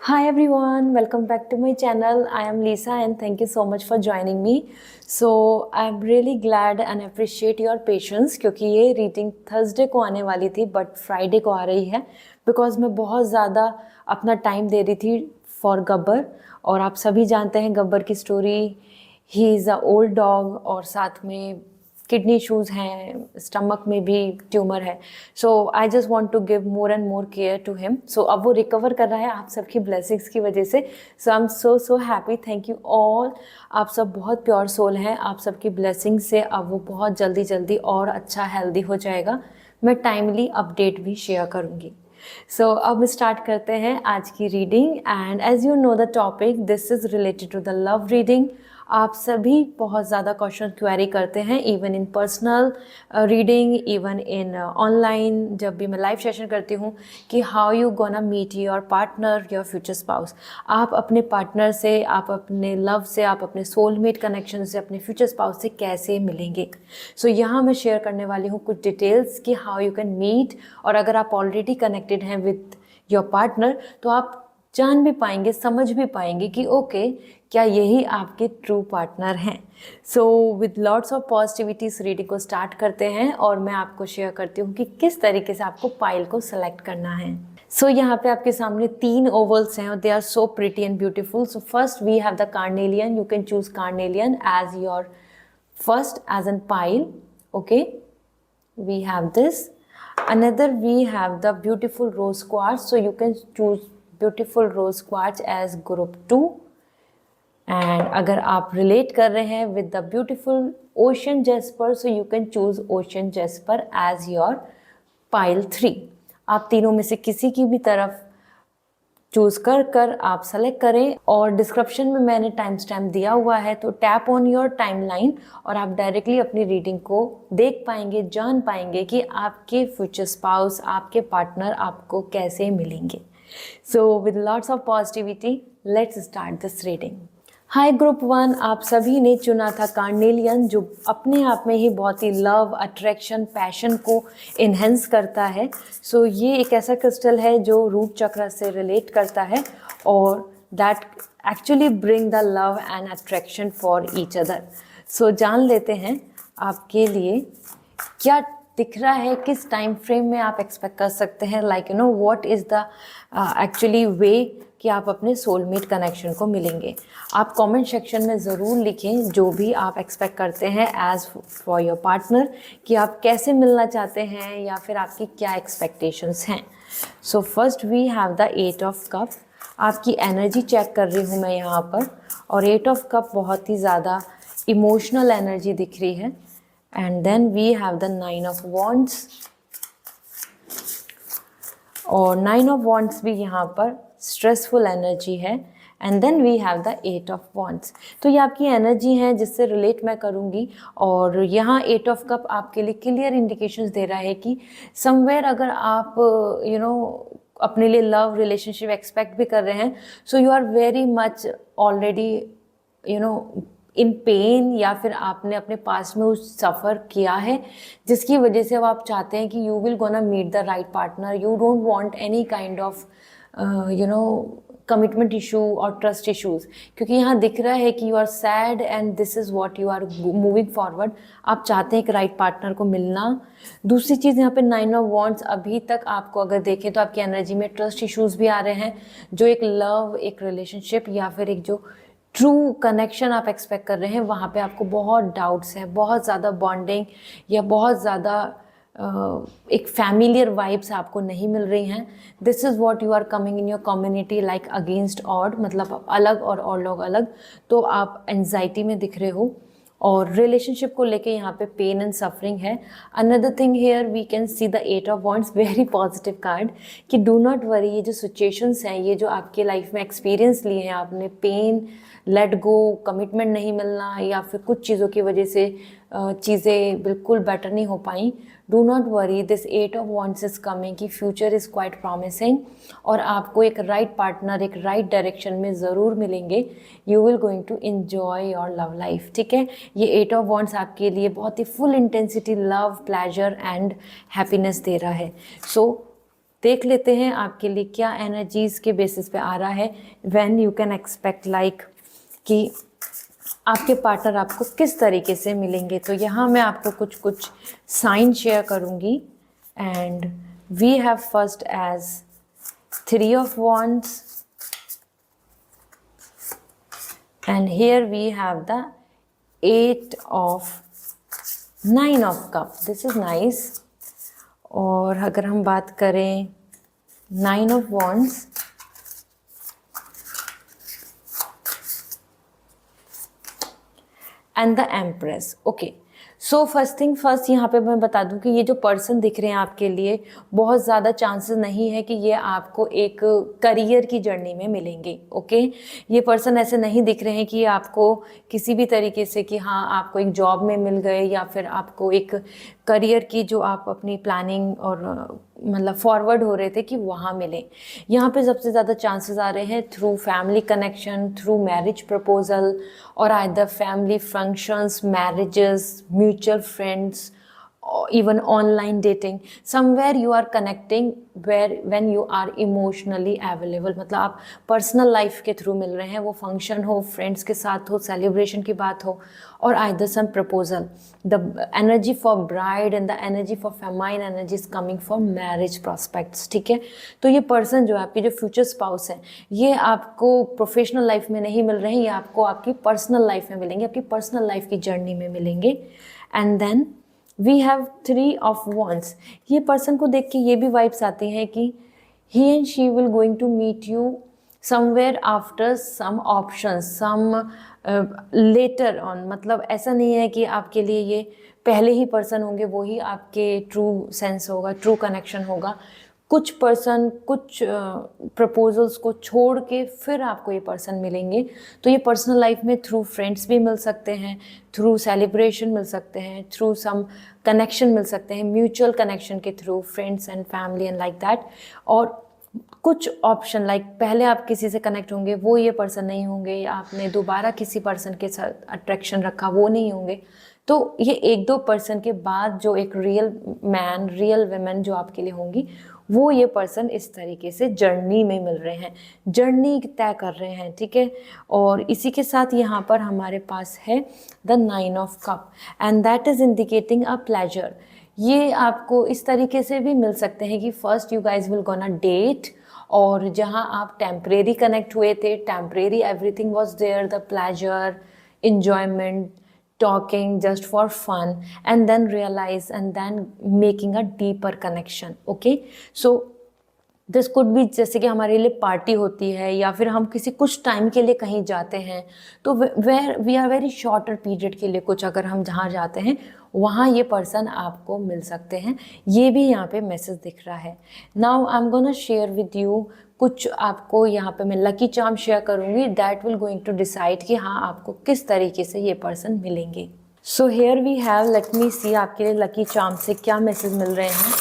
Hi everyone, welcome back to my channel. I am Lisa and thank you so much for joining me. So I'm really glad and appreciate your patience क्योंकि ये reading Thursday को आने वाली थी but Friday को आ रही है because मैं बहुत ज़्यादा अपना टाइम दे रही थी फॉर गब्बर। और आप सभी जानते हैं गब्बर की story. He is a old dog और साथ में किडनी इशूज़ हैं, स्टमक में भी ट्यूमर है। So I just want to give more and more care to him. So अब वो रिकवर कर रहा है आप सबकी ब्लेसिंग्स की वजह से। So I am so happy, thank you all. आप सब बहुत प्योर सोल हैं, आप सबकी ब्लेसिंग से अब वो बहुत जल्दी और अच्छा हेल्दी हो जाएगा। मैं टाइमली अपडेट भी शेयर करूँगी। सो अब स्टार्ट करते हैं आज की reading and as you know the topic this is related to the love reading. आप सभी बहुत ज़्यादा क्वेश्चन क्वेरी करते हैं even in personal reading, even in online जब भी मैं लाइव सेशन करती हूँ कि how you gonna meet your partner, your future spouse. आप अपने पार्टनर से, आप अपने लव से, आप अपने सोलमेट कनेक्शन से, अपने फ्यूचर स्पाउस से कैसे मिलेंगे। सो यहाँ मैं शेयर करने वाली हूँ कुछ डिटेल्स कि हाउ यू कैन मीट। और अगर आप ऑलरेडी कनेक्टेड हैं विद योर पार्टनर तो आप जान भी पाएंगे, समझ भी पाएंगे कि ओके क्या यही आपके ट्रू पार्टनर हैं। So with lots of positivity इस रीडिंग को स्टार्ट करते हैं और मैं आपको शेयर करती हूँ कि किस तरीके से आपको पाइल को सेलेक्ट करना है। सो यहाँ पे आपके सामने 3 ओवल्स हैं और they are so pretty and beautiful. So first we have the carnelian, you can choose carnelian as your first as an pile. Okay, we have this. Another we have the beautiful rose quartz, so you can choose beautiful rose quartz as group 2. And अगर आप relate कर रहे हैं with the beautiful ocean jasper so you can choose ocean jasper as your pile 3। आप तीनों में से किसी की भी तरफ चूज कर आप सेलेक्ट करें और डिस्क्रिप्शन में मैंने टाइम स्टैम्प दिया हुआ है तो टैप ऑन योर टाइमलाइन और आप डायरेक्टली अपनी रीडिंग को देख पाएंगे, जान पाएंगे कि आपके फ्यूचर स्पाउस, आपके पार्टनर आपको कैसे मिलेंगे। So with lots of positivity let's start this reading. Hi group 1, आप सभी ने चुना था कार्नेलियन जो अपने आप में ही बहुत ही लव, अट्रैक्शन, पैशन को इन्हेंस करता है। सो ये एक ऐसा क्रिस्टल है जो रूट चक्र से रिलेट करता है और that actually bring the love and attraction for each other. So जान लेते हैं आपके लिए क्या दिख रहा है, किस टाइम फ्रेम में आप एक्सपेक्ट कर सकते हैं, like you know what is the actually way कि आप अपने सोलमेट कनेक्शन को मिलेंगे। आप कमेंट सेक्शन में ज़रूर लिखें जो भी आप एक्सपेक्ट करते हैं एज फॉर योर पार्टनर कि आप कैसे मिलना चाहते हैं या फिर आपकी क्या एक्सपेक्टेशंस हैं। So first we have the 8 of cup. आपकी एनर्जी चेक कर रही हूँ मैं यहाँ पर और 8 ऑफ कप बहुत ही ज़्यादा इमोशनल एनर्जी दिख रही है। And then we have the 9 of wands और 9 ऑफ वॉन्ड्स भी यहाँ पर स्ट्रेसफुल एनर्जी है। And then we have the 8 of wands. तो ये आपकी एनर्जी है जिससे रिलेट मैं करूँगी और यहाँ 8 ऑफ कप आपके लिए क्लियर इंडिकेशंस दे रहा है कि समवेयर अगर आप यू नो अपने लिए लव रिलेशनशिप एक्सपेक्ट भी कर रहे हैं so you are very much already you know in pain या फिर आपने अपने पास में उस सफ़र किया है जिसकी वजह से अब आप चाहते हैं कि you will gonna meet the right partner. You don't want any kind of you know commitment issue और ट्रस्ट इश्यूज़, क्योंकि यहाँ दिख रहा है कि you are sad and this is what you are moving forward. आप चाहते हैं एक राइट पार्टनर को मिलना। दूसरी चीज़ यहाँ पे 9 ऑफ वॉन्ड्स, अभी तक आपको अगर देखें तो आपकी एनर्जी में ट्रस्ट इश्यूज़ भी आ रहे हैं जो एक लव, एक रिलेशनशिप या फिर एक जो ट्रू कनेक्शन आप एक्सपेक्ट कर रहे हैं वहाँ पे आपको बहुत डाउट्स हैं, बहुत ज़्यादा बॉन्डिंग या बहुत ज़्यादा एक फैमिलियर वाइब्स आपको नहीं मिल रही हैं। This is what you are coming in your community like against odd, मतलब अलग और लोग अलग। तो आप एंजाइटी में दिख रहे हो और रिलेशनशिप को लेके यहाँ पे पेन एंड सफरिंग है। Another thing here we can see the 8 of wands, very positive card कि डू नॉट वरी। ये जो सिचुएशंस हैं, ये जो आपके लाइफ में एक्सपीरियंस लिए हैं आपने, पेन, लेट गो, कमिटमेंट नहीं मिलना या फिर कुछ चीज़ों की वजह से चीज़ें बिल्कुल बेटर नहीं हो पाई, do not worry, this 8 of wands is coming कि फ्यूचर इज़ क्वाइट प्रॉमिसिंग और आपको एक राइट पार्टनर, एक राइट डायरेक्शन में ज़रूर मिलेंगे। You will going to enjoy your love life. ठीक है, ये 8 ऑफ वॉन्ड्स आपके लिए बहुत ही full intensity love, pleasure and happiness दे रहा है। सो देख लेते हैं आपके लिए क्या एनर्जीज के बेसिस पे आ रहा है, when you can expect like कि आपके पार्टनर आपको किस तरीके से मिलेंगे। तो यहाँ मैं आपको कुछ कुछ साइन शेयर करूँगी। And we have first as 3 of Wands, and here we have the 9 of Cup. This is nice. और अगर हम बात करें 9 of Wands, and the empress. Okay, so first thing first, यहाँ पे मैं बता दूँ कि ये जो पर्सन दिख रहे हैं आपके लिए, बहुत ज़्यादा चांसेस नहीं है कि ये आपको एक करियर की जर्नी में मिलेंगे। ओके, ये पर्सन ऐसे नहीं दिख रहे हैं कि आपको किसी भी तरीके से कि हाँ आपको एक जॉब में मिल गए या फिर आपको एक करियर की जो आप अपनी प्लानिंग और मतलब फॉरवर्ड हो रहे थे कि वहाँ मिले। यहाँ पे सबसे ज़्यादा चांसेस आ रहे हैं through family connection, through marriage proposal, और either family functions, marriages, mutual friends, even online dating, somewhere you are connecting where when you are emotionally available, मतलब आप पर्सनल लाइफ के थ्रू मिल रहे हैं, वो फंक्शन हो, फ्रेंड्स के साथ हो, सेलिब्रेशन की बात हो, और either some proposal. The energy for bride and the energy for feminine energy is coming for marriage prospects. ठीक है, तो ये पर्सन जो है आपकी जो फ्यूचर स्पाउस है, ये आपको प्रोफेशनल लाइफ में नहीं मिल रहे हैं, ये आपको आपकी पर्सनल लाइफ में मिलेंगे, आपकी पर्सनल लाइफ की जर्नी में मिलेंगे। And then we have 3 of Wands। ये पर्सन को देख के ये भी वाइब्स आती हैं कि he and she will going to meet you somewhere after some options, some later on। मतलब ऐसा नहीं है कि आपके लिए ये पहले ही पर्सन होंगे, वो ही आपके ट्रू सेंस होगा, ट्रू कनेक्शन होगा। कुछ पर्सन कुछ प्रपोजल्स को छोड़ के फिर आपको ये पर्सन मिलेंगे। तो ये पर्सनल लाइफ में थ्रू फ्रेंड्स भी मिल सकते हैं, थ्रू सेलिब्रेशन मिल सकते हैं, थ्रू सम कनेक्शन मिल सकते हैं, म्यूचुअल कनेक्शन के through, friends and family and like that. और कुछ ऑप्शन लाइक पहले आप किसी से कनेक्ट होंगे, वो ये पर्सन नहीं होंगे, या आपने दोबारा किसी पर्सन के साथ अट्रैक्शन रखा, वो नहीं होंगे। तो ये 1-2 पर्सन के बाद जो एक रियल मैन, रियल वुमेन जो आपके लिए होंगी, वो ये पर्सन इस तरीके से जर्नी में मिल रहे हैं, जर्नी तय कर रहे हैं। ठीक है, और इसी के साथ यहाँ पर हमारे पास है the 9 of Cup, and that is indicating a pleasure. ये आपको इस तरीके से भी मिल सकते हैं कि first you guys will gonna date, और जहाँ आप टेम्परेरी कनेक्ट हुए थे, temporary everything was there, the pleasure, enjoyment, talking just for fun, and then realize and then making a deeper connection. Okay, so this could be जैसे कि हमारे लिए party होती है, या फिर हम किसी कुछ टाइम के लिए कहीं जाते हैं, तो where we are very shorter period के लिए कुछ अगर हम जहाँ जाते हैं वहाँ ये पर्सन आपको मिल सकते हैं। ये भी यहाँ पे मैसेज दिख रहा है। Now I am gonna share with you कुछ, आपको यहाँ पे मैं लकी चार्म शेयर करूँगी, that will going to decide कि हाँ आपको किस तरीके से ये पर्सन मिलेंगे। So here we have, let me see आपके लिए लकी चार्म से क्या मैसेज मिल रहे हैं,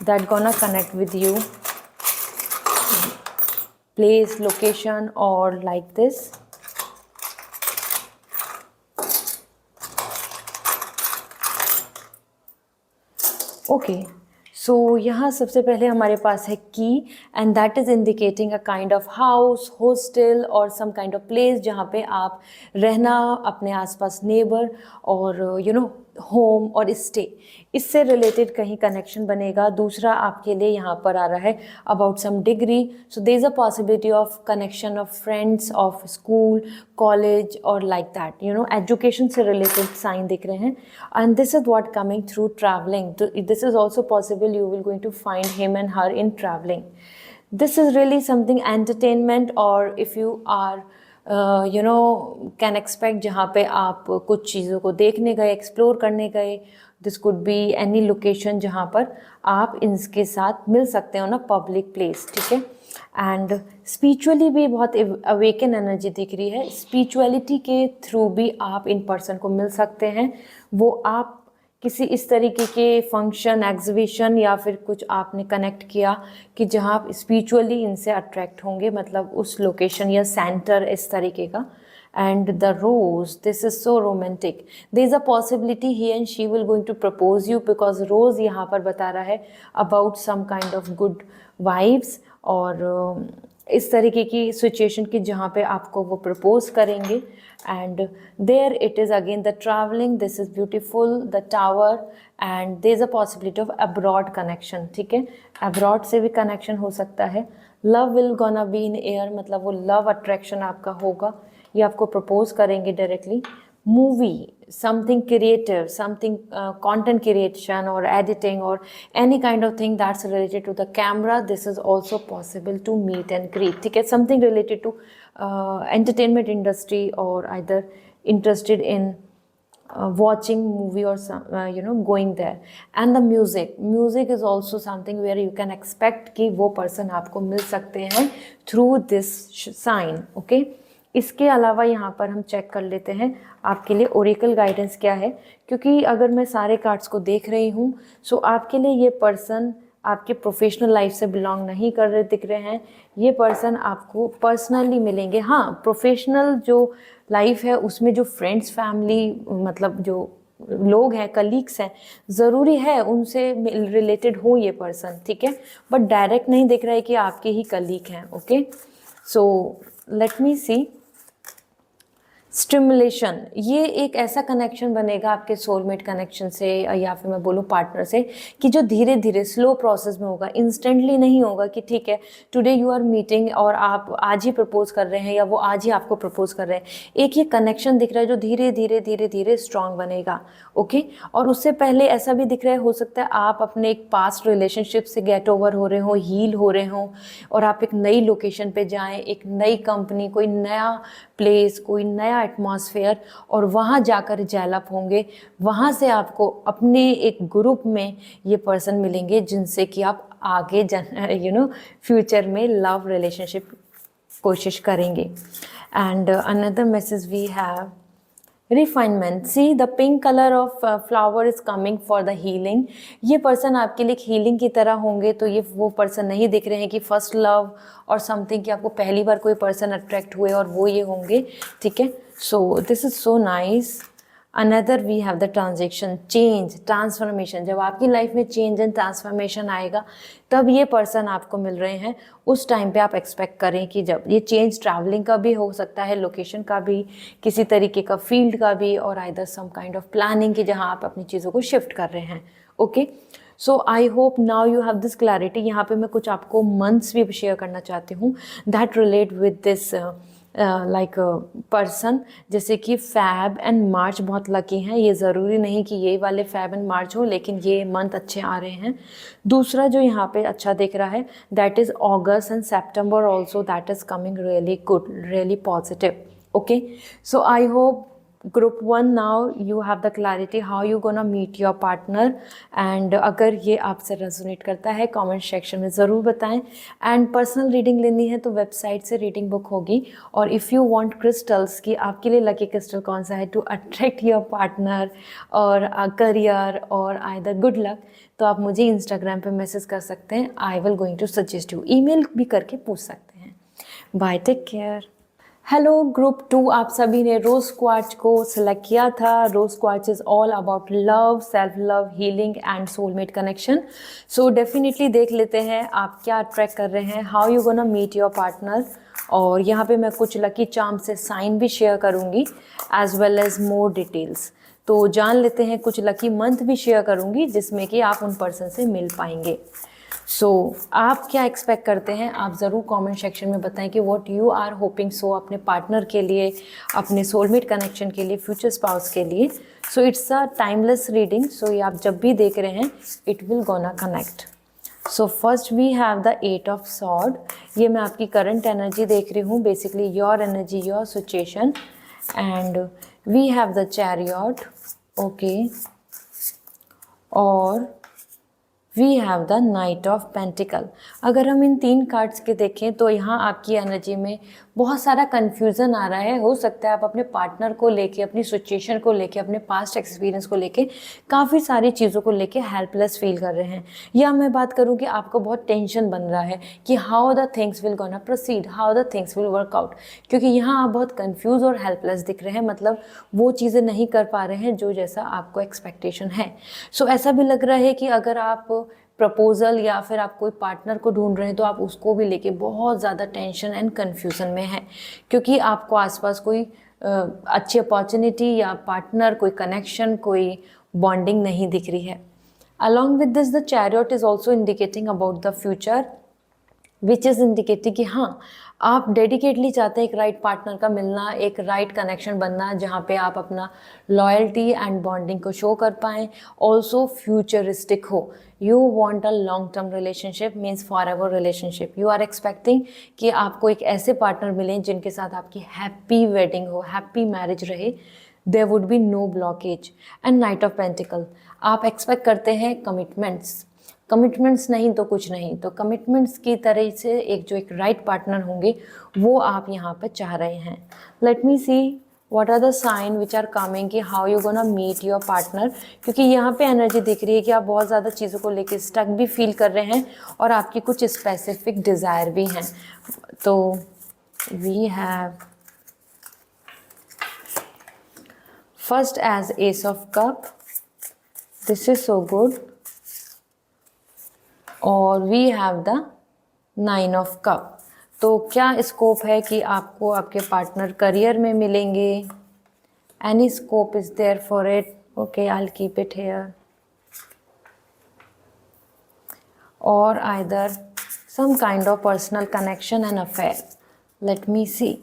that gonna connect with you, place, location, or like this। Okay, सो यहाँ सबसे पहले हमारे पास है की, and that is indicating a kind of house, hostel और सम काइंड ऑफ प्लेस जहाँ पे आप रहना, अपने आसपास नेबर और होम और स्टे, इससे रिलेटेड कहीं कनेक्शन बनेगा। दूसरा आपके लिए यहाँ पर आ रहा है about some degree, so there is a possibility of connection of friends, of school, college और लाइक दैट, एजुकेशन से रिलेटेड साइन दिख रहे हैं। And this is what coming through travelling, this is also possible, you will going to find him and her in traveling. This is really something entertainment, or if you are can expect जहाँ पे आप कुछ चीज़ों को देखने गए, explore करने गए, this could be any location जहाँ पर आप इनके साथ मिल सकते हो ना, पब्लिक प्लेस। ठीक है, एंड स्पिरिचुअली भी बहुत अवेकन एनर्जी दिख रही है, स्पिरिचुअलिटी के थ्रू भी आप इन पर्सन को मिल सकते हैं। वो आप किसी इस तरीके के फंक्शन, एग्जीबिशन या फिर कुछ आपने कनेक्ट किया कि जहाँ आप स्पिरिचुअली इनसे अट्रैक्ट होंगे, मतलब उस लोकेशन या सेंटर इस तरीके का। and the rose, this is so romantic. There is a possibility he and she will going to propose you because rose यहाँ पर बता रहा है about some kind of good vibes और इस तरीके की सिचुएशन की जहाँ पे आपको वो प्रपोज करेंगे. And there it is again the travelling, this is beautiful, the tower, and there is a possibility of abroad connection. ठीक है, अब्रॉड से भी कनेक्शन हो सकता है. Love will gonna be in air, मतलब वो लव अट्रैक्शन आपका होगा, ये आपको प्रपोज करेंगे directly. Movie, something creative, something content creation or editing or any kind of thing that's related to the camera, this is also possible to meet and greet. ठीक है, something related to entertainment industry or either interested in watching movie or some going there. And the music is also something where you can expect कि वो person आपको मिल सकते हैं through this sign. Okay, इसके अलावा यहाँ पर हम चेक कर लेते हैं आपके लिए ओरेकल गाइडेंस क्या है, क्योंकि अगर मैं सारे कार्ड्स को देख रही हूँ सो आपके लिए ये पर्सन आपके प्रोफेशनल लाइफ से बिलोंग नहीं कर रहे दिख रहे हैं. ये पर्सन आपको पर्सनली मिलेंगे. हाँ, प्रोफेशनल जो लाइफ है उसमें जो फ्रेंड्स, फैमिली, मतलब जो लोग हैं, कलीग्स हैं, ज़रूरी है उनसे रिलेटेड हो ये पर्सन. ठीक है, बट डायरेक्ट नहीं दिख रहा है कि आपके ही कलीग हैं. ओके, सो लेट मी सी. स्टिमुलेशन, ये एक ऐसा कनेक्शन बनेगा आपके सोलमेट कनेक्शन से या फिर मैं बोलूँ पार्टनर से कि जो धीरे धीरे स्लो प्रोसेस में होगा, इंस्टेंटली नहीं होगा कि ठीक है टुडे यू आर मीटिंग और आप आज ही प्रपोज कर रहे हैं या वो आज ही आपको प्रपोज कर रहे हैं. एक ये कनेक्शन दिख रहा है जो धीरे धीरे धीरे धीरे स्ट्रांग बनेगा. ओके, और उससे पहले ऐसा भी दिख रहा है, हो सकता है आप अपने एक पास्ट रिलेशनशिप से गेट ओवर हो रहे हो, हील हो रहे हो और आप एक नई लोकेशन पे जाएं, एक नई कंपनी, कोई नया प्लेस, कोई नया एटमॉस्फेयर, और वहाँ जाकर डेवलप होंगे. वहाँ से आपको अपने एक ग्रुप में ये पर्सन मिलेंगे जिनसे कि आप आगे फ्यूचर में लव रिलेशनशिप कोशिश करेंगे. And another message we have refinement. See the pink colour of flower is coming for the healing. ये पर्सन आपके लिए हीलिंग की तरह होंगे. तो ये वो पर्सन नहीं दिख रहे हैं कि फर्स्ट लव और समथिंग कि आपको पहली बार कोई पर्सन अट्रैक्ट हुए और वो ये होंगे. ठीक है, so this is so nice. Another we have the transaction, change, transformation. जब आपकी लाइफ में चेंज एंड ट्रांसफॉर्मेशन आएगा तब ये पर्सन आपको मिल रहे हैं. उस टाइम पे आप एक्सपेक्ट करें कि जब ये चेंज ट्रैवलिंग का भी हो सकता है, लोकेशन का भी, किसी तरीके का फील्ड का भी, और either some kind of planning की जहाँ आप अपनी चीज़ों को शिफ्ट कर रहे हैं. Okay, so I hope now you have this clarity. यहाँ पे मैं कुछ आपको मंथ्स भी शेयर करना चाहती हूँ that relate with this like person. जैसे कि फैब एंड मार्च बहुत लकी हैं. ये ज़रूरी नहीं कि ये वाले फैब एंड मार्च हो, लेकिन ये मंथ अच्छे आ रहे हैं. दूसरा जो यहाँ पे अच्छा दिख रहा है that is August and September also, that is coming really good, really positive. Okay, so I hope group 1 now you have the clarity how you gonna meet your partner. And अगर ये आपसे रेजोनेट करता है comment section में ज़रूर बताएं. And personal reading लेनी है तो वेबसाइट से रीडिंग बुक होगी. और इफ़ यू वांट क्रिस्टल्स की आपके लिए लकी क्रिस्टल कौन सा है टू अट्रैक्ट योर पार्टनर और करियर और आइदर गुड लक, तो आप मुझे इंस्टाग्राम पे मैसेज कर सकते हैं. I will going to suggest you. Email भी करके पूछ सकते हैं. Bye, take care. Hello group 2, आप सभी ने रोज़ क्वार्ट्ज को सिलेक्ट किया था. Rose quartz is all about love, self love, healing and soulmate connection. So definitely देख लेते हैं आप क्या अट्रैक्ट कर रहे हैं, how you gonna meet your partner. और यहाँ पे मैं कुछ लकी चार्म से साइन भी शेयर करूँगी as well as more details. तो जान लेते हैं, कुछ लकी मंथ भी शेयर करूँगी जिसमें कि आप उन पर्सन से मिल पाएंगे. सो आप क्या एक्सपेक्ट करते हैं, आप ज़रूर कमेंट सेक्शन में बताएं कि what you are hoping so अपने पार्टनर के लिए, अपने सोलमेट कनेक्शन के लिए, फ्यूचर स्पाउस के लिए. So it's a timeless reading. So ये आप जब भी देख रहे हैं it will gonna connect. So first we have the 8 of sword. ये मैं आपकी करंट एनर्जी देख रही हूँ, basically your energy, your situation. And we have the chariot. Okay, और we have the knight of pentacle. अगर हम इन 3 कार्ड्स के देखें तो यहाँ आपकी एनर्जी में बहुत सारा कन्फ्यूज़न आ रहा है। हो सकता है आप अपने पार्टनर को लेके, अपनी सिचुएशन को लेके, अपने पास्ट एक्सपीरियंस को लेके काफ़ी सारी चीज़ों को लेके हेल्पलेस फील कर रहे हैं। या मैं बात करूँ कि आपको बहुत टेंशन बन रहा है कि how the things will gonna proceed, how the things will work out, क्योंकि यहाँ आप बहुत कन्फ्यूज़ और हेल्पलेस दिख रहे हैं। मतलब वो चीज़ें नहीं कर पा रहे हैं जो जैसा आपको एक्सपेक्टेशन है। सो ऐसा भी लग रहा है कि अगर आप प्रपोजल या फिर आप कोई पार्टनर को ढूंढ रहे हैं तो आप उसको भी लेके बहुत ज़्यादा टेंशन एंड कन्फ्यूज़न में हैं, क्योंकि आपको आसपास कोई अच्छी अपॉर्चुनिटी या पार्टनर, कोई कनेक्शन, कोई बॉन्डिंग नहीं दिख रही है। Along with this the chariot is also indicating about the future, which is indicating कि हाँ आप डेडिकेटली चाहते हैं एक राइट पार्टनर का मिलना, एक राइट कनेक्शन बनना जहाँ पे आप अपना लॉयल्टी एंड बॉन्डिंग को शो कर पाएँ, ऑल्सो फ्यूचरिस्टिक हो। You want a long term relationship, means forever relationship. You are expecting कि आपको एक ऐसे पार्टनर मिलें जिनके साथ आपकी हैप्पी वेडिंग हो, हैप्पी मैरिज रहे, there would be no blockage. And knight of pentacle, आप एक्सपेक्ट करते हैं कमिटमेंट्स, कमिटमेंट्स नहीं तो कुछ नहीं, तो कमिटमेंट्स की तरह से एक राइट पार्टनर होंगे वो आप यहाँ पर चाह रहे हैं। Let me see what are the sign which are coming कि how you gonna meet your partner, क्योंकि यहाँ पे एनर्जी दिख रही है कि आप बहुत ज़्यादा चीज़ों को लेके स्टक भी फील कर रहे हैं और आपकी कुछ स्पेसिफिक डिज़ायर भी हैं। तो we have first as ace of cup, this is so good, और we have the 9 of cup. तो क्या स्कोप है कि आपको आपके पार्टनर करियर में मिलेंगे? Any scope is there for it? Okay, I will keep it here. और either some kind of personal connection and affair. Let me see,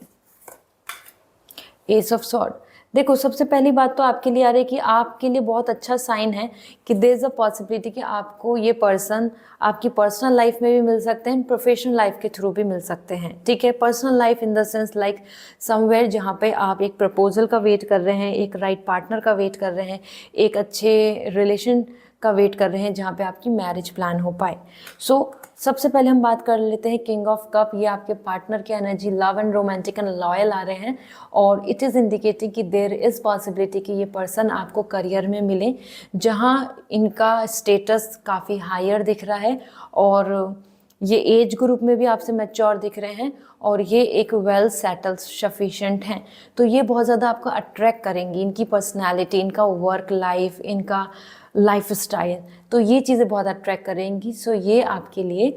ace of sword. देखो, सबसे पहली बात तो आपके लिए आ रही है कि आपके लिए बहुत अच्छा साइन है कि देयर इज़ अ पॉसिबिलिटी कि आपको ये पर्सन आपकी पर्सनल लाइफ में भी मिल सकते हैं, प्रोफेशनल लाइफ के थ्रू भी मिल सकते हैं। ठीक है, personal life in the sense like somewhere जहाँ पे आप एक प्रपोजल का वेट कर रहे हैं, एक राइट पार्टनर का वेट कर रहे हैं, एक अच्छे रिलेशन का वेट कर रहे हैं जहाँ पे आपकी मैरिज प्लान हो पाए। सो सबसे पहले हम बात कर लेते हैं किंग ऑफ कप। ये आपके पार्टनर की energy love and romantic and loyal आ रहे हैं और इट इज़ इंडिकेटिंग कि देयर इज़ पॉसिबिलिटी कि ये पर्सन आपको करियर में मिले जहाँ इनका स्टेटस काफ़ी हायर दिख रहा है और ये एज ग्रुप में भी आपसे मैच्योर दिख रहे हैं और ये एक वेल सेटल्ड सफिशिएंट हैं। तो ये बहुत ज़्यादा आपको अट्रैक्ट करेंगी, इनकी पर्सनैलिटी, इनका वर्क लाइफ, इनका लाइफ स्टाइल, तो ये चीज़ें बहुत अट्रैक्ट करेंगी। सो ये आपके लिए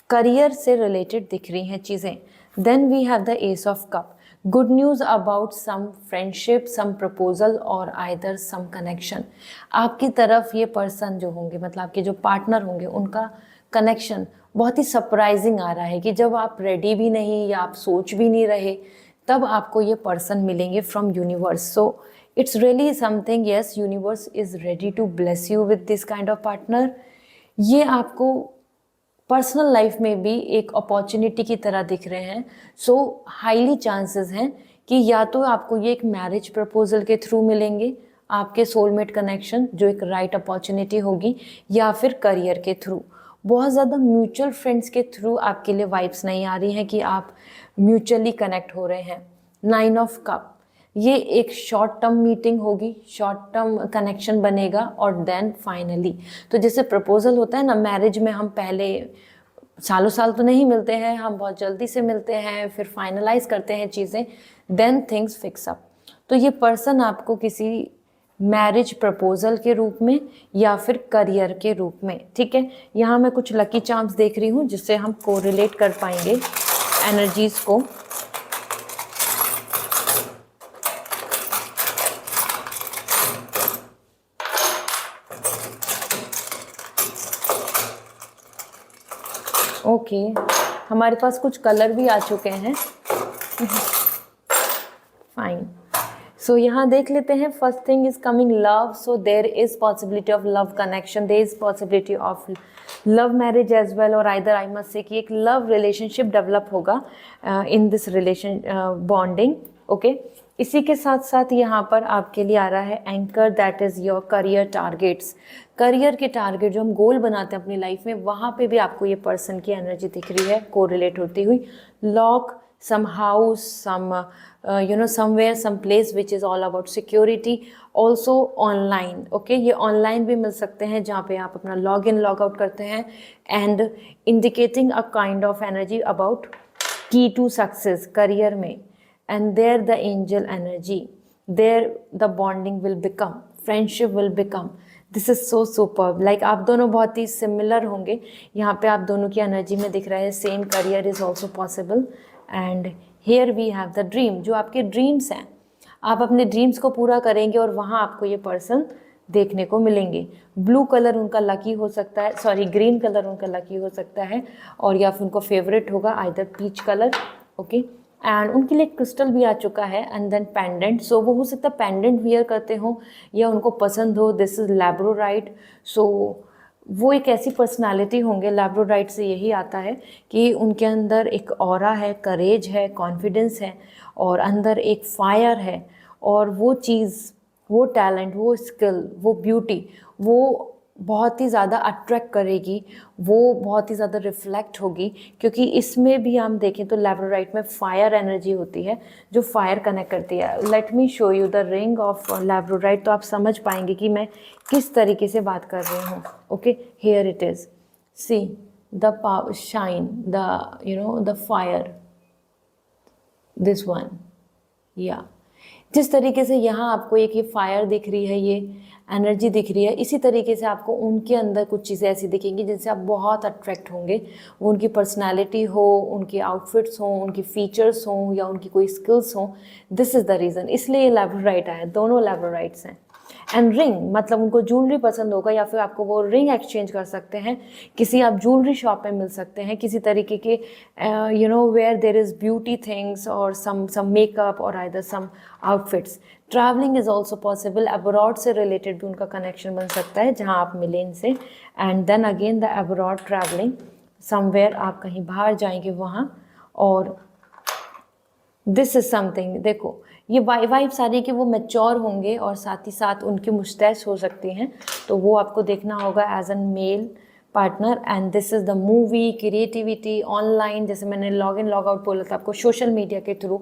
करियर से रिलेटेड दिख रही हैं चीज़ें। Then we have the ace of cup, good news about some friendship, some proposal और आइदर सम कनेक्शन। आपकी तरफ ये पर्सन जो होंगे, मतलब आपके जो पार्टनर होंगे, उनका कनेक्शन बहुत ही सरप्राइजिंग आ रहा है कि जब आप रेडी भी नहीं या आप सोच भी नहीं रहे तब आपको ये पर्सन मिलेंगे from universe. So it's really something, yes, universe is ready to bless you with this kind of partner. ये आपको पर्सनल लाइफ में भी एक अपॉर्चुनिटी की तरह दिख रहे हैं। सो हाईली चांसेस हैं कि या तो आपको ये एक मैरिज प्रपोजल के थ्रू मिलेंगे, आपके सोलमेट कनेक्शन जो एक राइट अपॉर्चुनिटी होगी, या फिर करियर के थ्रू। बहुत ज़्यादा म्यूचुअल फ्रेंड्स के थ्रू आपके लिए वाइब्स नहीं आ रही हैं कि आप म्यूचुअली कनेक्ट हो रहे हैं। 9 ऑफ कप, ये एक शॉर्ट टर्म मीटिंग होगी, शॉर्ट टर्म कनेक्शन बनेगा और देन फाइनली, तो जैसे प्रपोजल होता है ना मैरिज में, हम पहले सालों साल तो नहीं मिलते हैं, हम बहुत जल्दी से मिलते हैं, फिर फाइनलाइज करते हैं चीज़ें, देन थिंग्स फिक्स अप। तो ये पर्सन आपको किसी मैरिज प्रपोजल के रूप में या फिर करियर के रूप में, ठीक है, यहाँ मैं कुछ लकी चार्म्स देख रही हूँ जिससे हम कोरिलेट कर पाएंगे एनर्जीज को। ओके, हमारे पास कुछ कलर भी आ चुके हैं। फाइन, सो यहाँ देख लेते हैं। First thing is coming love, so there is possibility of love connection, there is possibility of love marriage as well, और आइदर आई मस्ट से कि एक लव रिलेशनशिप डेवलप होगा in this relation bonding. Okay, इसी के साथ साथ यहाँ पर आपके लिए आ रहा है anchor, that is your career targets. Career के टारगेट जो हम गोल बनाते हैं अपनी लाइफ में, वहाँ पे भी आपको ये पर्सन की एनर्जी दिख रही है कोरिलेट होती हुई। Lock, some house, some somewhere, some place which is all about security, also online, okay, ये online भी मिल सकते हैं जहाँ पे आप अपना लॉग इन लॉग आउट करते हैं, and indicating a kind of energy about key to success career में, and there the angel energy, there the bonding will become, friendship will become, this is so superb. Like आप दोनों बहुत ही similar होंगे, यहाँ पे आप दोनों की एनर्जी में दिख रहा है same career is also possible. And here we have the dream, जो आपके ड्रीम्स हैं, आप अपने ड्रीम्स को पूरा करेंगे और वहाँ आपको ये पर्सन देखने को मिलेंगे। ब्लू कलर उनका लकी हो सकता है, सॉरी ग्रीन कलर उनका लकी हो सकता है, और या फिर उनको फेवरेट होगा either peach colour, okay. And उनके लिए क्रिस्टल भी आ चुका है, एंड देन पेंडेंट, सो वो हो सकता है पेंडेंट वियर करते हो या उनको पसंद हो, दिस इज़ लैब्रोराइट। सो वो एक ऐसी पर्सनालिटी होंगे, लैब्रोराइट से यही आता है कि उनके अंदर एक ऑरा है, करेज है, कॉन्फिडेंस है, और अंदर एक फायर है, और वो चीज़, वो टैलेंट, वो स्किल, वो ब्यूटी, वो बहुत ही ज़्यादा अट्रैक्ट करेगी, वो बहुत ही ज़्यादा रिफ्लेक्ट होगी, क्योंकि इसमें भी हम देखें तो लैब्रोराइट में फायर एनर्जी होती है जो फायर कनेक्ट करती है। Let me show you the ring of labradorite, तो आप समझ पाएंगे कि मैं किस तरीके से बात कर रही हूँ। Okay, here it is, see the power shine, the the fire, this one, या जिस तरीके से यहाँ आपको एक ये फायर दिख रही है, ये एनर्जी दिख रही है, इसी तरीके से आपको उनके अंदर कुछ चीज़ें ऐसी दिखेंगी जिनसे आप बहुत अट्रैक्ट होंगे। वो उनकी पर्सनालिटी हो, उनके आउटफिट्स हों, उनकी फीचर्स हों, या उनकी कोई स्किल्स हों। दिस इज़ द रीज़न, इसलिए ये लैब्रोराइट आया, दोनों लैब्रोराइट्स हैं। एंड रिंग मतलब उनको ज्वेलरी पसंद होगा, या फिर आपको वो रिंग एक्सचेंज कर सकते हैं, किसी आप ज्वेलरी शॉप में मिल सकते हैं, किसी तरीके के where there is beauty things और सम मेकअप और either some outfits. Travelling is also possible, abroad से रिलेटेड भी उनका कनेक्शन बन सकता है जहाँ आप मिलें इनसे। And then again the abroad travelling, somewhere आप कहीं बाहर जाएंगे वहाँ, और दिस इज़ समथिंग, देखो ये वाइब सारी कि वो मैच्योर होंगे, और साथ ही साथ उनकी मुस्टैच हो सकती हैं, तो वो आपको देखना होगा as an male partner. And this is the movie, creativity, online, जैसे मैंने लॉग इन लॉग आउट बोला था आपको, सोशल मीडिया के थ्रू,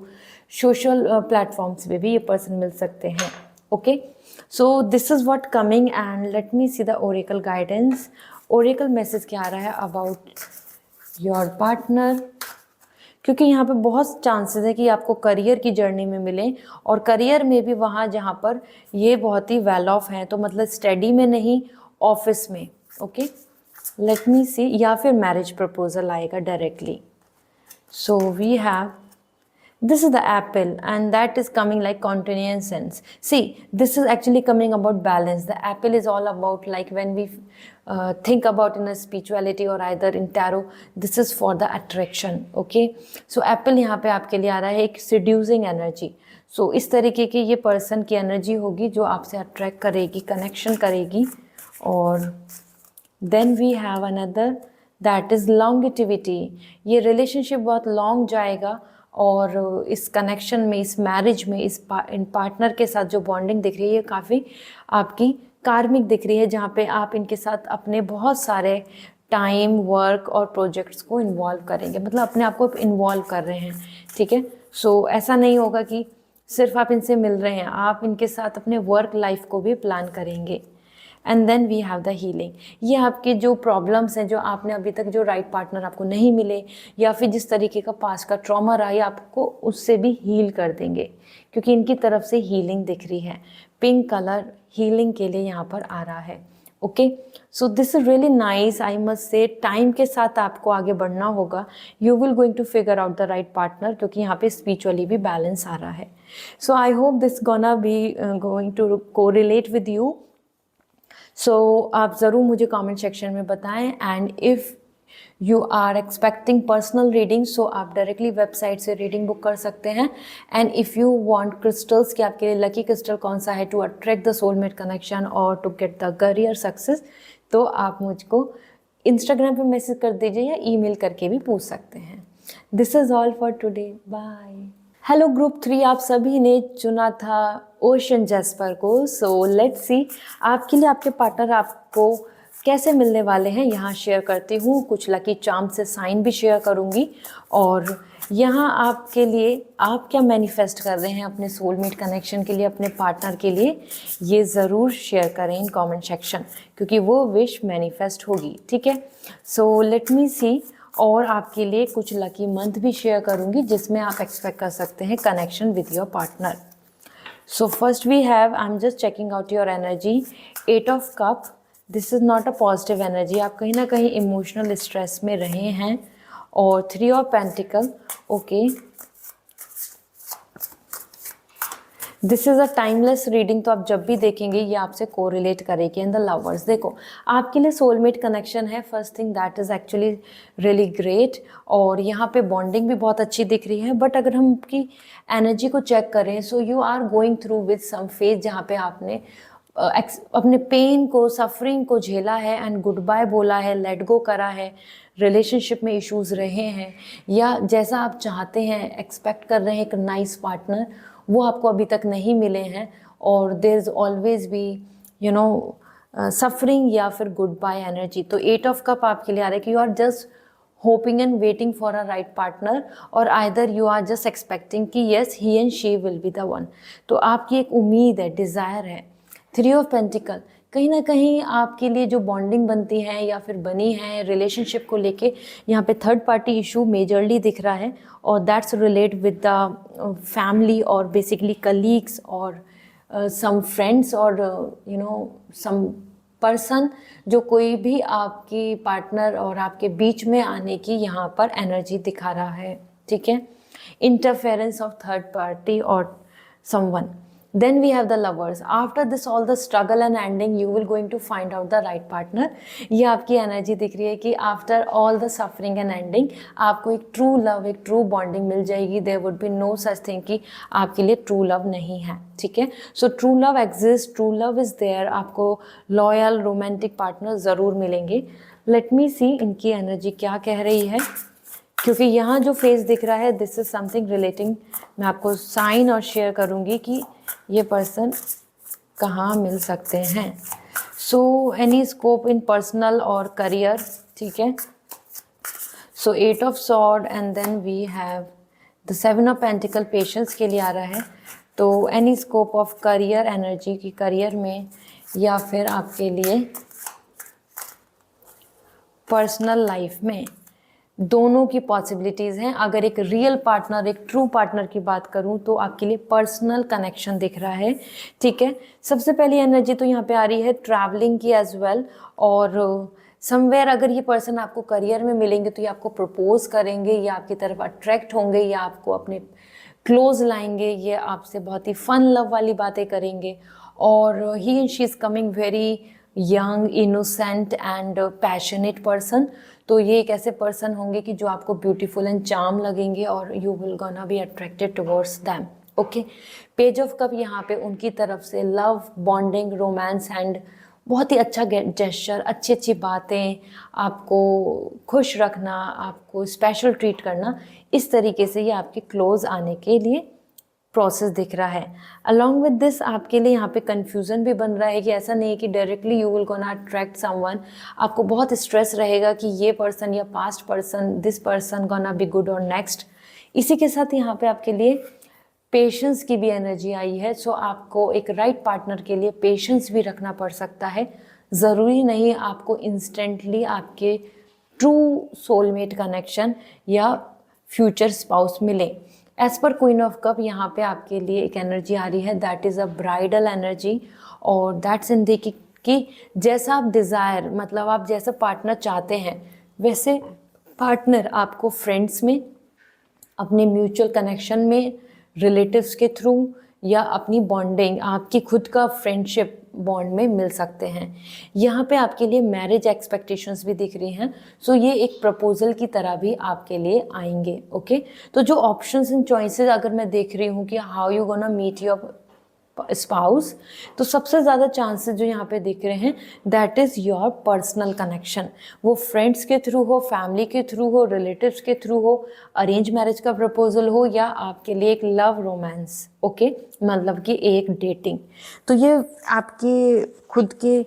सोशल प्लेटफॉर्म्स पे भी ये पर्सन मिल सकते हैं। Okay, so this is what coming, and let me see the oracle guidance. Oracle message क्या आ रहा है अबाउट योर पार्टनर, क्योंकि यहाँ पे बहुत चांसेस है कि आपको करियर की जर्नी में मिलें, और करियर में भी वहाँ जहाँ पर ये बहुत ही वेल ऑफ हैं, तो मतलब स्टडी में नहीं, ऑफिस में। ओके, लेट मी सी, या फिर मैरिज प्रपोजल आएगा directly. So we have, this is the apple, and that is coming like continuous sense. See, this is actually coming about balance. The apple is all about, like when we think about in a spirituality or either in tarot, this is for the attraction. Okay, so apple यहाँ पे आपके लिए आ रहा है एक seducing energy. So इस तरीके की ये person की energy होगी जो आपसे attract करेगी, connection करेगी। और then we have another, that is longevity. ये relationship बहुत long जाएगा, और इस कनेक्शन में, इस मैरिज में, इन पार्टनर के साथ जो बॉन्डिंग दिख रही है, काफ़ी आपकी कार्मिक दिख रही है, जहाँ पे आप इनके साथ अपने बहुत सारे टाइम, वर्क और प्रोजेक्ट्स को इन्वॉल्व करेंगे, मतलब अपने आप को इन्वॉल्व कर रहे हैं। ठीक है, सो ऐसा नहीं होगा कि सिर्फ आप इनसे मिल रहे हैं, आप इनके साथ अपने वर्क लाइफ को भी प्लान करेंगे। And then we have the healing, ये आपके जो प्रॉब्लम्स हैं, जो आपने अभी तक जो राइट पार्टनर आपको नहीं मिले, या फिर जिस तरीके का पास्ट का ट्रॉमा रहा है, आपको उससे भी हील कर देंगे, क्योंकि इनकी तरफ से हीलिंग दिख रही है। पिंक कलर हीलिंग के लिए यहाँ पर आ रहा है। Okay, so this is really nice, I must say. Time के साथ आपको आगे बढ़ना होगा, you will going to figure out the right partner, क्योंकि यहाँ पे स्पिरिचुअली भी बैलेंस आ रहा है। So I hope this gonna be going to correlate with you. सो आप ज़रूर मुझे कमेंट सेक्शन में बताएं, and if you are expecting personal reading, so आप डायरेक्टली वेबसाइट से रीडिंग बुक कर सकते हैं। And if you want crystals, कि आपके लिए लकी क्रिस्टल कौन सा है to attract the soulmate connection और to get the career success, तो आप मुझको इंस्टाग्राम पे मैसेज कर दीजिए या ईमेल करके भी पूछ सकते हैं। This is all for today, bye. Hello group 3, आप सभी ने चुना था ओशन जैस्पर को। सो लेट्स सी आपके लिए आपके पार्टनर आपको कैसे मिलने वाले हैं, यहाँ शेयर करती हूँ। कुछ लकी चार्म से साइन भी शेयर करूँगी, और यहाँ आपके लिए आप क्या मैनिफेस्ट कर रहे हैं अपने सोलमेट कनेक्शन के लिए, अपने पार्टनर के लिए, ये ज़रूर शेयर करें इन कमेंट सेक्शन, क्योंकि वो विश मैनिफेस्ट होगी। ठीक है, सो लेट मी सी। और आपके लिए कुछ लकी मंथ भी शेयर करूंगी जिसमें आप एक्सपेक्ट कर सकते हैं connection with your partner. So first we have, I am just checking out your energy, 8 of cup. This is not a positive energy, आप कहीं ना कहीं इमोशनल स्ट्रेस में रहे हैं। और 3 of pentacle, okay, this is a timeless reading. तो आप जब भी देखेंगे ये आपसे कोरिलेट करेगी। एंड द लवर्स, देखो आपके लिए सोलमेट कनेक्शन है, first thing that is actually really great. और यहाँ पे बॉन्डिंग भी बहुत अच्छी दिख रही है। बट अगर हम आपकी एनर्जी को चेक करें, so you are going through with some phase जहाँ पे आपने अपने पेन को, सफरिंग को झेला है एंड गुड बाय बोला है, लेट गो करा है। रिलेशनशिप में इश्यूज रहे हैं, या जैसा आप चाहते हैं, एक्सपेक्ट कर रहे हैं एक नाइस पार्टनर, वो आपको अभी तक नहीं मिले हैं। और there is always be suffering या फिर गुड बाय एनर्जी। तो 8 ऑफ कप आपके लिए आ रहा है कि you are just hoping and waiting for a right partner, और either you are just expecting कि yes he and she will be the one. तो आपकी एक उम्मीद है, डिज़ायर है। 3 ऑफ पेंटिकल, कहीं ना कहीं आपके लिए जो बॉन्डिंग बनती है या फिर बनी है रिलेशनशिप को लेके, यहाँ पे थर्ड पार्टी इशू मेजरली दिख रहा है, और that's relate with the family और बेसिकली कलीग्स और सम फ्रेंड्स और सम पर्सन, जो कोई भी आपकी पार्टनर और आपके बीच में आने की यहाँ पर एनर्जी दिखा रहा है। ठीक है, इंटरफेरेंस ऑफ थर्ड पार्टी और someone. Then we have the lovers. After this all the struggle and ending, you will going to find out the right partner. ये आपकी एनर्जी दिख रही है कि after all the suffering and ending, आपको एक true love, एक true bonding मिल जाएगी। There would be no such thing कि आपके लिए true love नहीं है। ठीक है, so true love exists, true love is there। आपको loyal romantic partner ज़रूर मिलेंगे। Let me see इनकी एनर्जी क्या कह रही है, क्योंकि यहाँ जो फेस दिख रहा है, दिस इज समथिंग रिलेटिंग। मैं आपको साइन और शेयर करूँगी कि ये पर्सन कहाँ मिल सकते हैं। So any scope in personal और करियर। ठीक है, so 8 of sword and then we have the 7 of pentacle, patience के लिए आ रहा है। तो any scope of career energy की, करियर में या फिर आपके लिए पर्सनल लाइफ में, दोनों की पॉसिबिलिटीज़ हैं। अगर एक रियल पार्टनर, एक ट्रू पार्टनर की बात करूं तो आपके लिए पर्सनल कनेक्शन दिख रहा है। ठीक है, सबसे पहली एनर्जी तो यहाँ पे आ रही है ट्रैवलिंग की एज वेल। और समवेयर अगर ये पर्सन आपको करियर में मिलेंगे तो ये आपको प्रपोज करेंगे, या आपकी तरफ अट्रैक्ट होंगे, या आपको अपने क्लोज लाएंगे, ये आपसे बहुत ही फन लव वाली बातें करेंगे। और he and she is coming very young, innocent and passionate person. तो ये एक ऐसे पर्सन होंगे कि जो आपको ब्यूटीफुल एंड चार्म लगेंगे, और you will gonna be attracted towards them. Okay, page of cup यहाँ पे उनकी तरफ से लव, बॉन्डिंग, रोमांस एंड बहुत ही अच्छा जेस्चर, अच्छी अच्छी बातें, आपको खुश रखना, आपको स्पेशल ट्रीट करना, इस तरीके से ये आपके क्लोज आने के लिए प्रोसेस दिख रहा है। अलॉन्ग विद दिस आपके लिए यहाँ पे कन्फ्यूज़न भी बन रहा है कि ऐसा नहीं है कि directly you will gonna attract someone. आपको बहुत स्ट्रेस रहेगा कि ये पर्सन या past person, this person gonna be good और नेक्स्ट। इसी के साथ यहाँ पे आपके लिए पेशेंस की भी एनर्जी आई है। सो आपको एक राइट पार्टनर के लिए पेशेंस भी रखना पड़ सकता है। ज़रूरी नहीं आपको इंस्टेंटली आपके ट्रू सोलमेट कनेक्शन या फ्यूचर स्पाउस मिले। As per queen of cup यहाँ पे आपके लिए एक एनर्जी आ रही है, that is a bridal energy. और दैट्स इन दी कि जैसा आप डिज़ायर, मतलब आप जैसा पार्टनर चाहते हैं, वैसे पार्टनर आपको फ्रेंड्स में, अपने म्यूचुअल कनेक्शन में, रिलेटिव्स के थ्रू, या अपनी बॉन्डिंग, आपकी खुद का फ्रेंडशिप बॉन्ड में मिल सकते हैं। यहाँ पे आपके लिए मैरिज एक्सपेक्टेशंस भी दिख रही हैं। सो ये एक प्रपोजल की तरह भी आपके लिए आएंगे। ओके, तो जो ऑप्शंस एंड चॉइसेस अगर मैं देख रही हूँ कि how you gonna meet your spouse, तो सबसे ज़्यादा चांसेस जो यहाँ पे दिख रहे हैं that is your personal connection. वो फ्रेंड्स के थ्रू हो, फैमिली के थ्रू हो, रिलेटिव्स के थ्रू हो, अरेंज मैरिज का प्रपोजल हो, या आपके लिए एक लव रोमांस, ओके, मतलब कि एक डेटिंग। तो ये आपके खुद के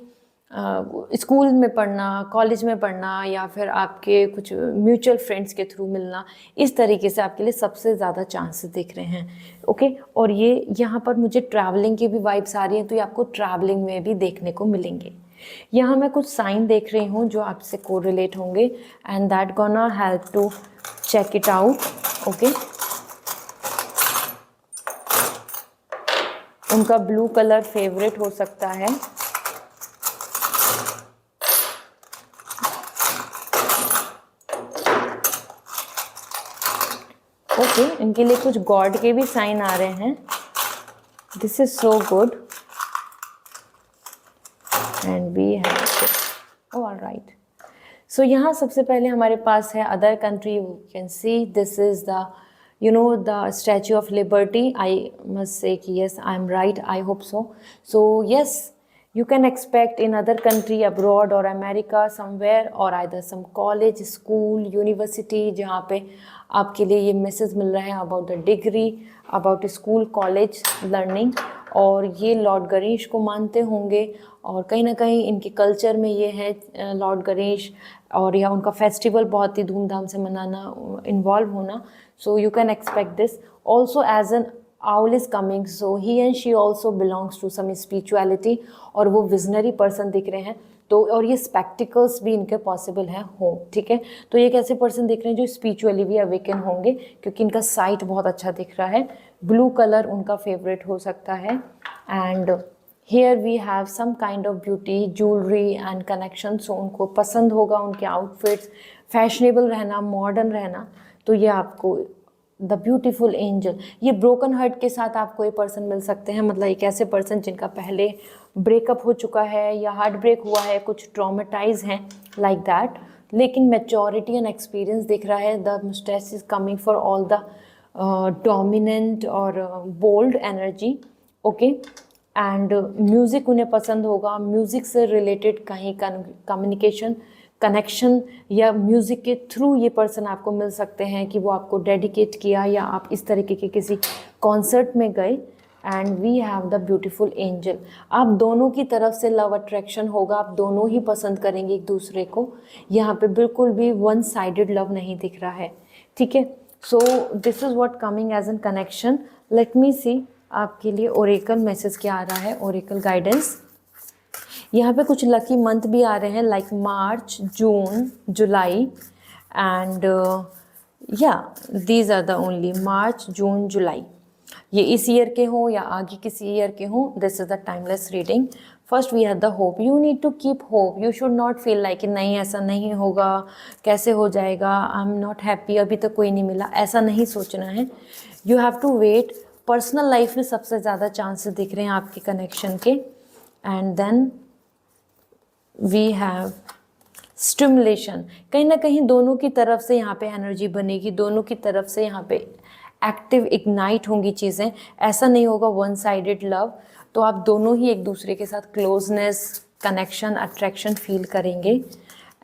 स्कूल में पढ़ना, कॉलेज में पढ़ना, या फिर आपके कुछ म्यूचुअल फ्रेंड्स के थ्रू मिलना, इस तरीके से आपके लिए सबसे ज़्यादा चांसेस दिख रहे हैं, ओके। और ये यहाँ पर मुझे ट्रैवलिंग की भी वाइब्स आ रही हैं, तो ये आपको ट्रैवलिंग में भी देखने को मिलेंगे। यहाँ मैं कुछ साइन देख रही हूँ जो आपसे कोरिलेट होंगे, and that gonna help to check it out, okay. उनका ब्लू कलर फेवरेट हो सकता है, ओके। इनके लिए कुछ गॉड के भी साइन आ रहे हैं। This is so good and we have alright. So यहाँ सबसे पहले हमारे पास है other country. You can see this is the the statue of liberty. I must say कि yes, I am right, I hope so. So yes, you can expect in other country, abroad or America somewhere, or either some college, school, university, जहाँ पे आपके लिए ये message मिल रहा है about the degree, about school, college learning. और ये Lord Ganesh को मानते होंगे, और कहीं ना कहीं इनके कल्चर में ये है लॉर्ड गणेश, और या उनका फेस्टिवल बहुत ही धूमधाम से मनाना, इन्वॉल्व होना। So you can expect this also as an owl is coming, so he and she also belongs to some spirituality, और वो विजनरी पर्सन दिख रहे हैं। तो और ये स्पेक्टिकल्स भी इनके पॉसिबल हैं हो, ठीक है। तो ये एक ऐसे पर्सन दिख रहे हैं जो स्पिरिचुअली भी अवेकन होंगे, क्योंकि इनका साइट बहुत अच्छा दिख रहा है। ब्लू कलर उनका फेवरेट हो सकता है। And here we have some kind of beauty, jewellery and connection. So उनको पसंद होगा उनके आउटफिट्स, फैशनेबल रहना, मॉडर्न रहना। तो ये आपको द ब्यूटीफुल एंजल, ये ब्रोकन हार्ट के साथ आपको ये पर्सन मिल सकते हैं। मतलब एक ऐसे पर्सन जिनका पहले ब्रेकअप हो चुका है या हार्ट ब्रेक हुआ है, कुछ ट्रॉमेटाइज हैं लाइक दैट, लेकिन मैच्योरिटी एंड एक्सपीरियंस दिख रहा है। The moustache is coming for all the dominant और bold energy, okay. And music उन्हें पसंद होगा, म्यूज़िक से रिलेटेड कहीं कम्युनिकेशन, कनेक्शन, या म्यूज़िक के थ्रू ये पर्सन आपको मिल सकते हैं कि वो आपको डेडिकेट किया, या आप इस तरीके के किसी कॉन्सर्ट में गए। And we have the beautiful angel. आप दोनों की तरफ से लव अट्रैक्शन होगा, आप दोनों ही पसंद करेंगे एक दूसरे को। यहाँ पे बिल्कुल भी वन साइडेड लव नहीं दिख रहा है, ठीक है। So this is what coming as an connection. Let me see आपके लिए ओरेकल मैसेज क्या आ रहा है, ओरेकल गाइडेंस। यहाँ पे कुछ लकी मंथ भी आ रहे हैं, like March, June, July, and या दीज आर द ओनली मार्च, जून, जुलाई। ये इस ईयर के हों या आगे किसी ईयर के हों, this is the timeless reading. First we have the hope. You need to keep hope. You should not feel like कि नहीं ऐसा नहीं होगा, कैसे हो जाएगा, आई एम नॉट हैप्पी, अभी तक कोई नहीं मिला, ऐसा नहीं सोचना है। You have to wait. Personal life में सबसे ज़्यादा चांसेस दिख रहे हैं आपके कनेक्शन के। And then we have stimulation. कहीं ना कहीं दोनों की तरफ से यहाँ पे एनर्जी बनेगी, दोनों की तरफ से यहाँ पे एक्टिव इग्नाइट होंगी चीज़ें। ऐसा नहीं होगा वन साइडेड लव। तो आप दोनों ही एक दूसरे के साथ क्लोजनेस, कनेक्शन, अट्रैक्शन फील करेंगे।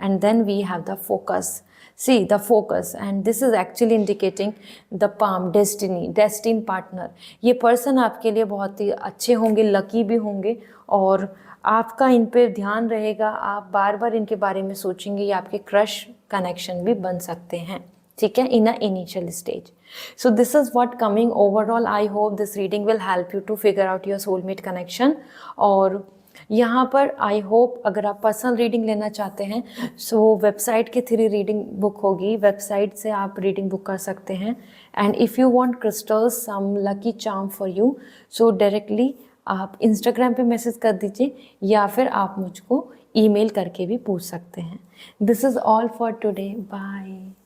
And then we have the focus. See the focus, and this is actually indicating the palm, destiny, destined partner. ये पर्सन आपके लिए बहुत ही अच्छे होंगे, लकी भी होंगे, और आपका इन पे ध्यान रहेगा। आप बार बार इनके बारे में सोचेंगे। ये आपके क्रश कनेक्शन भी बन सकते हैं, ठीक है, in a initial stage. So this is what coming overall. I hope this reading will help you to figure out your soulmate connection. और यहाँ पर आई होप अगर आप पर्सनल रीडिंग लेना चाहते हैं, सो वेबसाइट के थ्रू रीडिंग बुक होगी, वेबसाइट से आप रीडिंग बुक कर सकते हैं। And if you want crystals, some lucky charm for you, so directly आप इंस्टाग्राम पे मैसेज कर दीजिए, या फिर आप मुझको ईमेल करके भी पूछ सकते हैं। This is all for today. Bye.